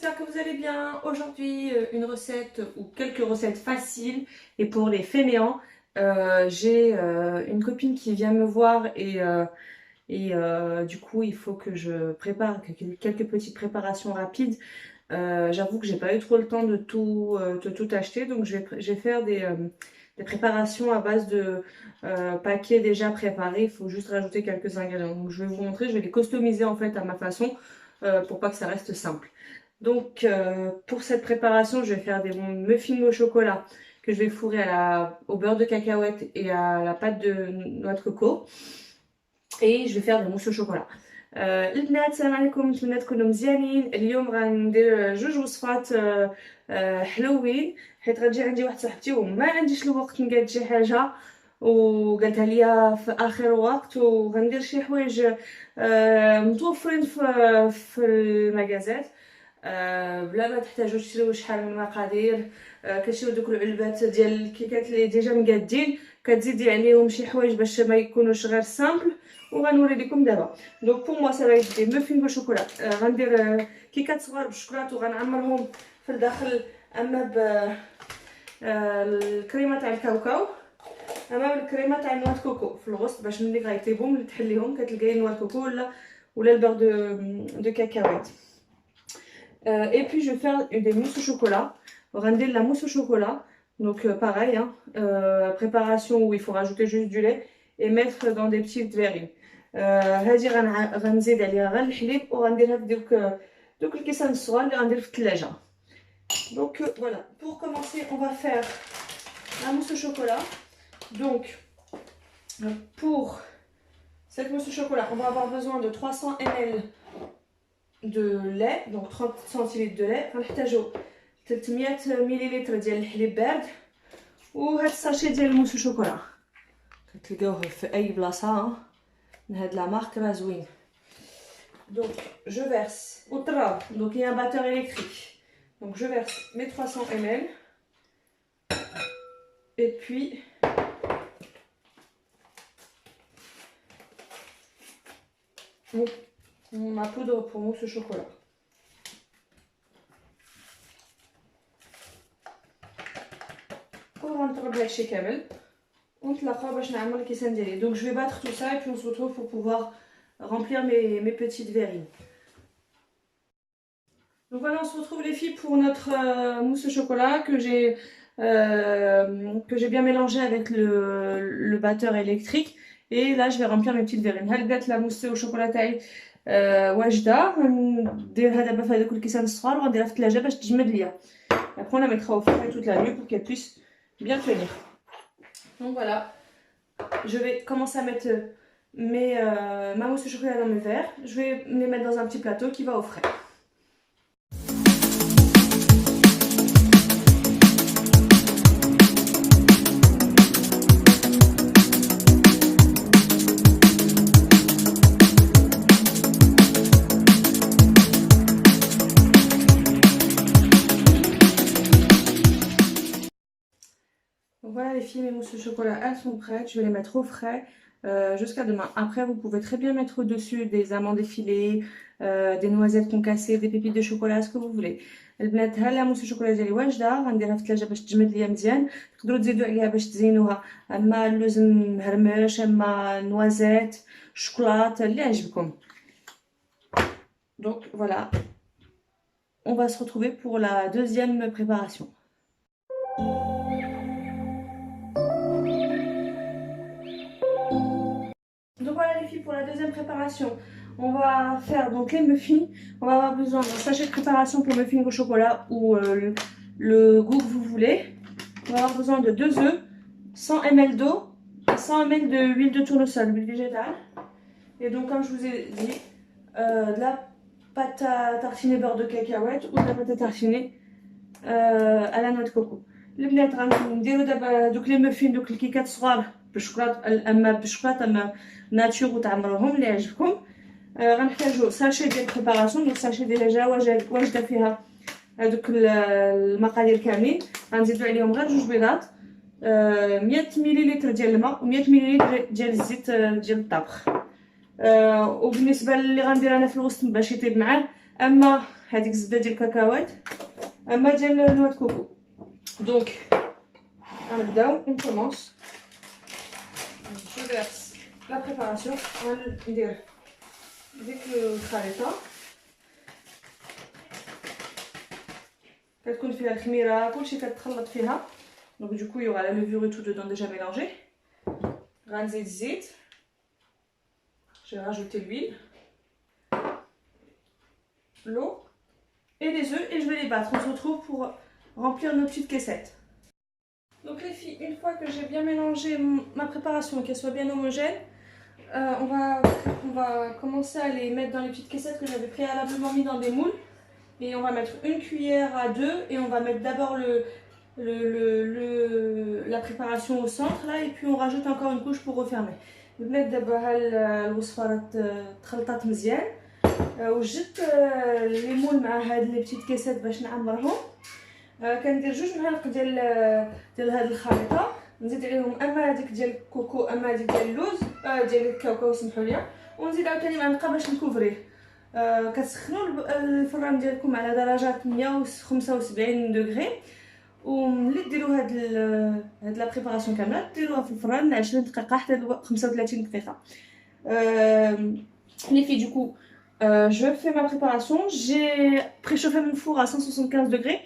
j'espère que vous allez bien. Aujourd'hui, une recette ou quelques recettes faciles et pour les fainéants. J'ai une copine qui vient me voir et du coup, il faut que je prépare quelques petites préparations rapides. J'avoue que j'ai pas eu trop le temps de tout acheter, donc je vais faire des préparations à base de paquets déjà préparés. Il faut juste rajouter quelques ingrédients. Donc je vais vous montrer, je vais les customiser en fait à ma façon pour pas que ça reste simple. Donc pour cette préparation, je vais faire des muffins au chocolat que je vais fourrer au beurre de cacahuète et à la pâte de noix de coco. Et je vais faire des mousses au chocolat. البنات السلام عليكم، نتمنى تكونوا مزيانين. اليوم غندير جوج وصفات حلوين، حيت غتجي عندي واحد صاحبتي وما عنديش الوقت نقاد شي حاجه وقالتها ليا في اخر وقت، وغندير شي حوايج متوفرين في المغازات بلا ما تحتاجوا تشريو شحال من مقادير. كتشريو دوك العلبات ديال الكيكات اللي ديجا مقادين، كتزيدي عليهم شي حوايج باش ما يكونوش غير سامبل، وغنوري لكم دابا. دونك بور موا سا va être des muffins بالشوكولا. غندير كيكات صغار بالشوكولاط وغنعمرهم في الداخل، اما الكريمه تاع الكاوكاو اما بالكريمه تاع النواه كوكو في الغسل، باش ملي غيطيبهم تحليهم كتلقاي النواه كوكو ولا البير de cacahuète. Et puis je vais faire des mousses au chocolat. Render la mousse au chocolat, donc pareil, hein, préparation où il faut rajouter juste du lait et mettre dans des petites verrines. هذه غنزيد عليها غير الحليب وغنديرها في دوك الكيسان الصغار اللي غندير في الثلاجه. Donc voilà, pour commencer on va faire la mousse au chocolat. Donc pour cette mousse au chocolat, on va avoir besoin de 300 ml de lait, donc 30 centilitres de lait. غنحتاجو 300 مليلتر ديال الحليب بارد، وهاد الساشي ديال الموس الشوكولا كتلقاوه في اي بلاصه من هاد لا مارك راه زوين. Donc je verse au trab, donc il y a un batteur électrique, donc je verse mes 300 ml et puis ma poudre pour mousse au chocolat. وغنطرب هادشي كامل ونتلاقاو باش نعمل الكيسان ديالي. Donc je vais battre tout ça et puis on se retrouve pour pouvoir remplir mes petites verrines. Donc voilà, on se retrouve les filles pour notre mousse au chocolat que j'ai bien mélangé avec le batteur électrique. Et là je vais remplir mes petites verrines. هلقات la mousse au chocolat تاعي واجده، نديرها دابا في هذوك الكيسان الصغار وغنديرها في الثلاجه باش تجمد ليا. Après on la mettra au frais toute la nuit pour qu'elle puisse bien tenir. Donc voilà, je vais commencer à mettre ma mousse au chocolat dans mes verres. Je vais les mettre dans un petit plateau qui va au frais. Voilà les filles, mes mousses au chocolat elles sont prêtes, je vais les mettre au frais jusqu'à demain. Après vous pouvez très bien mettre au-dessus des amandes effilées, des noisettes concassées, des pépites de chocolat, ce que vous voulez. البنات ها لا موس الشوكولا ديالي واجده، غنديرها في الثلاجه باش تجمد ليا مزيان. تقدروا تزيدوا عليها باش تزينوها، اما اللوز مهرمش، اما نوازيت، شوكولاط، اللي عجبكم. Donc voilà, on va se retrouver pour la deuxième préparation. Donc voilà les filles, pour la deuxième préparation, on va faire donc les muffins. On va avoir besoin d'un sachet de préparation pour muffins au chocolat ou le goût que vous voulez. On va avoir besoin de 2 œufs, 100 ml d'eau et 100 ml d'huile de tournesol, huile végétale. Et donc comme je vous ai dit, de la pâte à tartiner beurre de cacahuète ou de la pâte à tartiner à la noix de coco. البنات غنديروا دابا دوك لي muffins، دوك الكيكات صغار بالشوكولاط، اما بالشوكولاط اما ناتور، وتعمروهم اللي يعجبكم. غنحتاجو ساشي ديال بريباراسيون، دونك ساشي ديجا واجده فيها هذوك المقادير كاملين. غنزيدو عليهم غير 2 بيضات، 100 مليلتر ديال الماء و100 مليلتر ديال الزيت ديال الطبخ. وبالنسبه اللي غندير انا في الوسط باش يطيب معاه، اما هذيك الزبده ديال الكاكاوات اما ديال نواه كوكو. دونك غنبداو اون كومونس. جو فيرس لا بريباراسيون. غندير ديك الخليطه كتكون فيها الخميره كلشي كتخلط فيها. دونك دوكو يوغا لا لevure et tout dedans déjà mélangé. غنزيد الزيت. Je vais rajouter l'huile, l'eau et les œufs et je vais les battre. On se retrouve pour remplir nos petites caissettes. Donc les filles, une fois que j'ai bien mélangé ma préparation, qu'elle soit bien homogène, on va commencer à les mettre dans les petites caissettes que j'avais préalablement mis dans des moules. Et on va mettre une cuillère à deux et on va mettre d'abord la préparation au centre là et puis on rajoute encore une couche pour refermer. بنات دابا ها الوصفه راه تخلطات مزيان وجدت لي مول مع هاد لي بتيت كيسات باش نعمرهم. كندير 2 معالق ديال هاد الخليطه، نزيد عليهم اما هذيك ديال الكوكو اما هذيك ديال اللوز ديال الكاوكاو سمحوا لي، ونزيد عاوتاني معلقه باش نكوفريه. كتسخنوا الفران ديالكم على درجات 175 دوغري، وملي ديروا هاد لا بريباراسيون كامله ديروها في الفران 20 دقيقه حتى 35 دقيقه. Les filles, du coup, je fais ma préparation. J'ai préchauffé mon four à 175 degrés.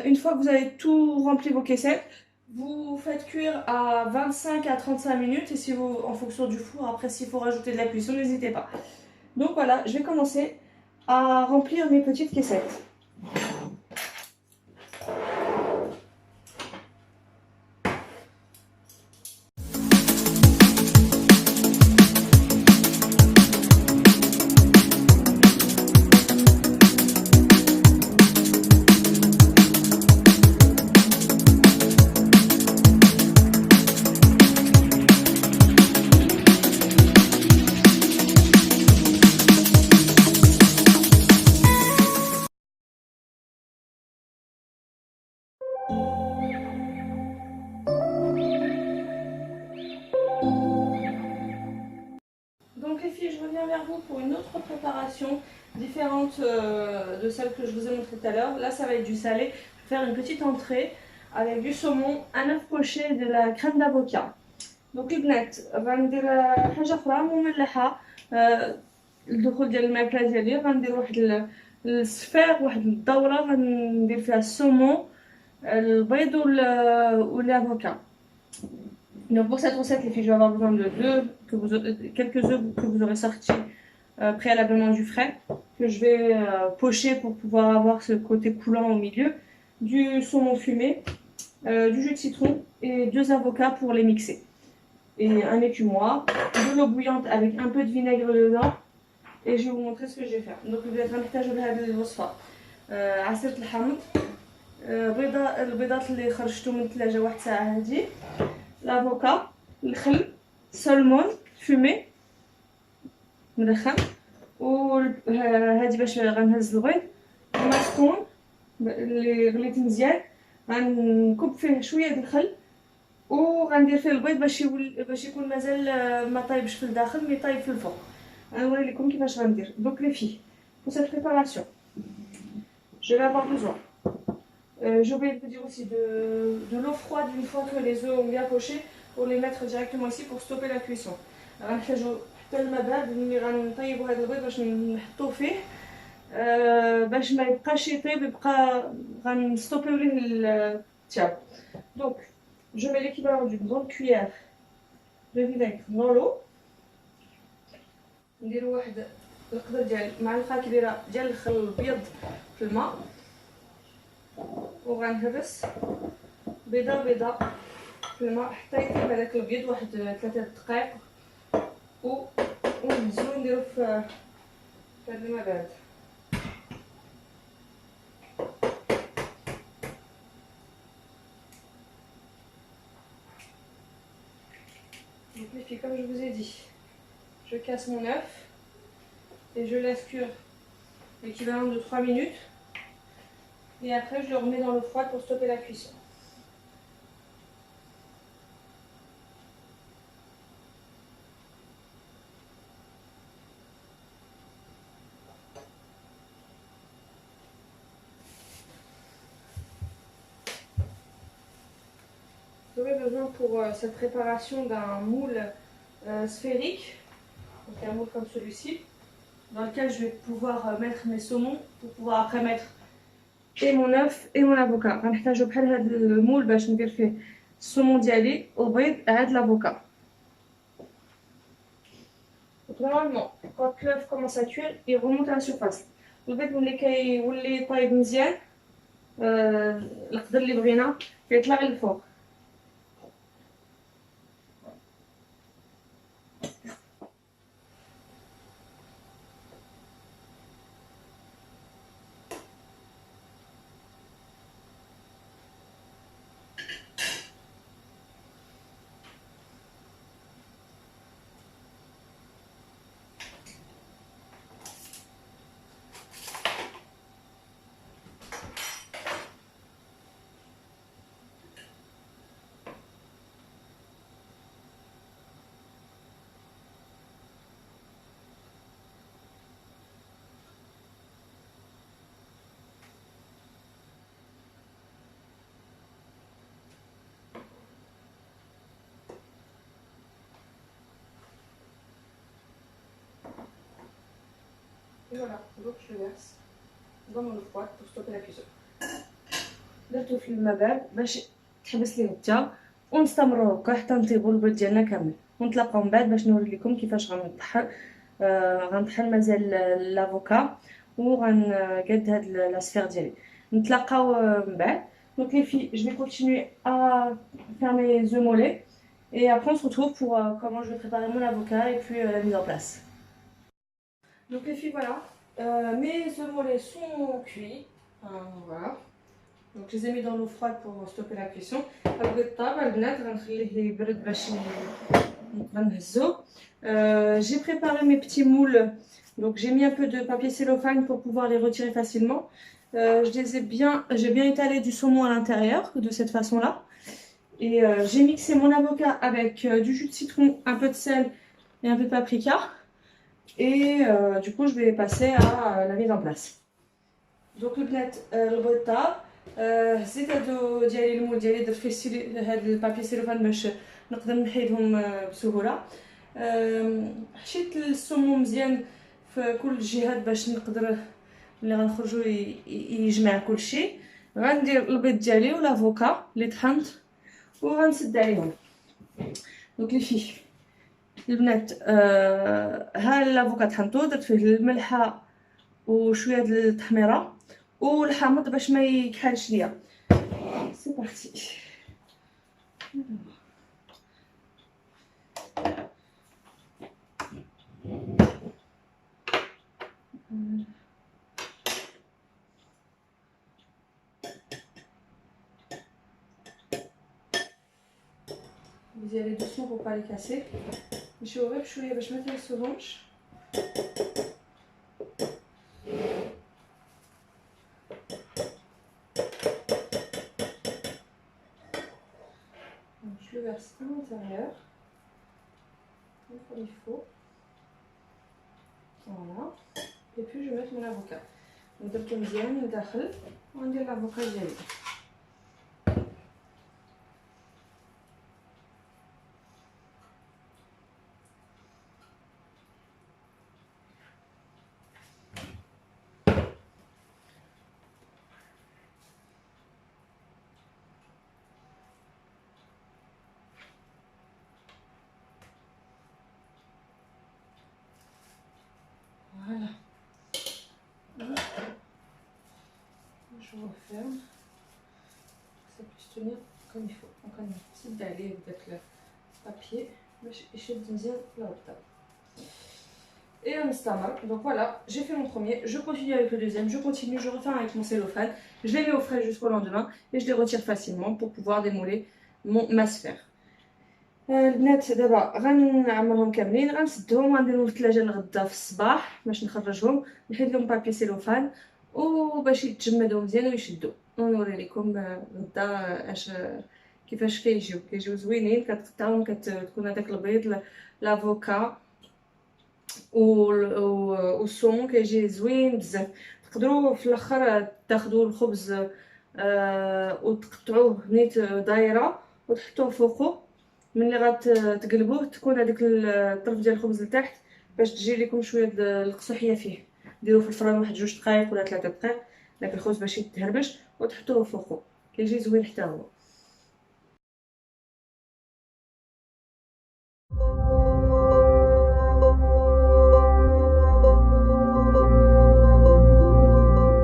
Une fois que vous avez tout rempli vos caissettes, vous faites cuire à 25 à 35 minutes. Et si vous, en fonction du four, après s'il faut rajouter de la cuisson, n'hésitez pas. Donc voilà, je vais commencer à remplir mes petites caissettes. Donc les filles, je reviens vers vous pour une autre préparation différente de celle que je vous ai montrée tout à l'heure. Là, ça va être du salé. Je vais faire une petite entrée avec du saumon, un œuf poché, de la crème d'avocat. Donc البنات غندير حاجه اخرى مملحه الدخول ديال الماكله ديالي. غندير واحد الصفيغ، واحد الدوره غندير فيها السومون، البيض والافوكا. Donc pour cette recette, les filles, je vais avoir besoin de quelques œufs que vous aurez sortis préalablement du frais, que je vais pocher pour pouvoir avoir ce côté coulant au milieu, du saumon fumé, du jus de citron et 2 avocats pour les mixer. Et un écumoire, de l'eau bouillante avec un peu de vinaigre dedans, et je vais vous montrer ce que je vais faire. Donc vous غنحتاجوا لهذه الوصفة عصير الحامض، البيضات اللي خرجتو من الثلاجة 1 ساعة هذه، l'avocat, الخل، سلمون فومي مدخن، وهذه باش غنهز البيض، المسخون اللي غليت مزيان غنكب فيه شويه د الخل وغندير فيه البيض باش يكون مازال ما طايبش في الداخل مي طايب في الفوق. غنوري لكم كيفاش غندير. Donc les filles, pour cette préparation, je vais avoir besoin j'ai oublié de vous dire aussi de l'eau froide une fois que les œufs ont bien poché pour les mettre directement ici pour stopper la cuisson. غنحتاجو حتى الماء بارد ملي غنطيبوا هذا البيض باش نحطوه فيه باش ما يبقاش يطيب، يبقى غنستوبيو ليه التياب. Donc je mets l'équivalent d'une grande cuillère de vinaigre dans l'eau. نديرو واحد القدر ديال معلقه كبيره ديال الخل الابيض في الماء، وغنهرس بيضه في الماء حتى يطيب هذاك الابيض واحد 3 دقائق، ونهزو نديرو في هذا الماء بارد. Donc les filles, comme je vous ai dit, je casse mon œuf et je laisse cuire l'équivalent de 3 minutes. Et après, je le remets dans l'eau froide pour stopper la cuisson. J'aurai besoin pour cette préparation d'un moule sphérique, donc un moule comme celui-ci, dans lequel je vais pouvoir mettre mes saumons pour pouvoir après mettre et mon œuf et mon avocat. غنحتاجو بحال هاد المول باش ندير فيه السومون ديالي وبيض عاد l'avocat. Donc normalement, quand l'œuf commence à cuire, il remonte à la surface. البيض ولي طايب مزيان القدر اللي بغينا يطلع للفوق. Et voilà, donc je le verse dans mon eau froide pour stopper la cuisson. درتو في الماء بارد باش تحبس ليه الغدا ونستمروا هكا حتى نطيبوا البيض ديالنا كامل ونتلاقاو من بعد باش نوري لكم كيفاش غنطحن غنطحن مازال لافوكا وغنقاد هاد لاسفير ديالي نتلاقاو من بعد. Donc les filles, je vais continuer à faire mes œufs mollets et après on se retrouve pour comment je vais préparer mon avocat et puis la mise en place. Donc les filles, voilà, mes œufs mollets sont cuits, voilà. Donc je les ai mis dans l'eau froide pour stopper la cuisson. J'ai préparé mes petits moules, donc j'ai mis un peu de papier cellophane pour pouvoir les retirer facilement. J'ai bien étalé du saumon à l'intérieur de cette façon-là. Et j'ai mixé mon avocat avec du jus de citron, un peu de sel et un peu de paprika. Et du coup, je vais passer à la mise en place. Donc le bnet, le bota, زيت هادو ديالي المول ديالي درت فيه هاد البابي سيلوفان باش نقدر نحيدهم بسهوله. حشيت السموم مزيان في كل الجهات باش نقدر ملي غنخرجوا يجمع كلشي. غندير البيض ديالي والافوكا اللي طحنت وغنسد عليهم. دونك لي فيه البنات ها الافوكا طحنتو درت فيه الملحه وشويه د التحميره والحامض باش ما يكحلش ليا. سي بارتي. Vous y allez doucement pour pas les casser. Je vais بشويه باش ما تلصوهمش. Je le verse à l'intérieur, comme il faut. Voilà. Et puis je vais mettre mon avocat. Donc je vais bien ندخل وندير l'avocat ديالي. Voilà. Je referme. Ça puisse tenir comme il faut. Donc on a une petite dallée avec le papier. Je vais là. Et un stammer. Donc voilà, j'ai fait mon premier. Je continue avec le deuxième. Je continue, je refais avec mon cellophane. Je les mets au frais jusqu'au lendemain et je les retire facilement pour pouvoir démouler ma sphère. البنات دابا غنعمرهم كاملين غنسدهم وغنديرهم في الثلاجه لغدا في الصباح باش نخرجهم نحيد لهم بابي سيلوفان وباش يتجمدوا مزيان ويشدوا ونوري لكم غدا كيفاش كيجيو زوينين. كتقطعوهم كتكون هذاك البيض لافوكا والسومون كيجي زوين بزاف. تقدروا في الاخر تاخذوا الخبز وتقطعوه نيت دايره وتحطوه فوقو. ملي غتقلبوه تكون هذيك الطرف ديال الخبز لتحت باش تجي لكم شويه القصوحيه فيه. ديروه في الفران واحد 2 دقائق ولا 3 دقائق داك الخبز باش يتهربش وتحطوه فوقو، كيجي زوين حتى هو.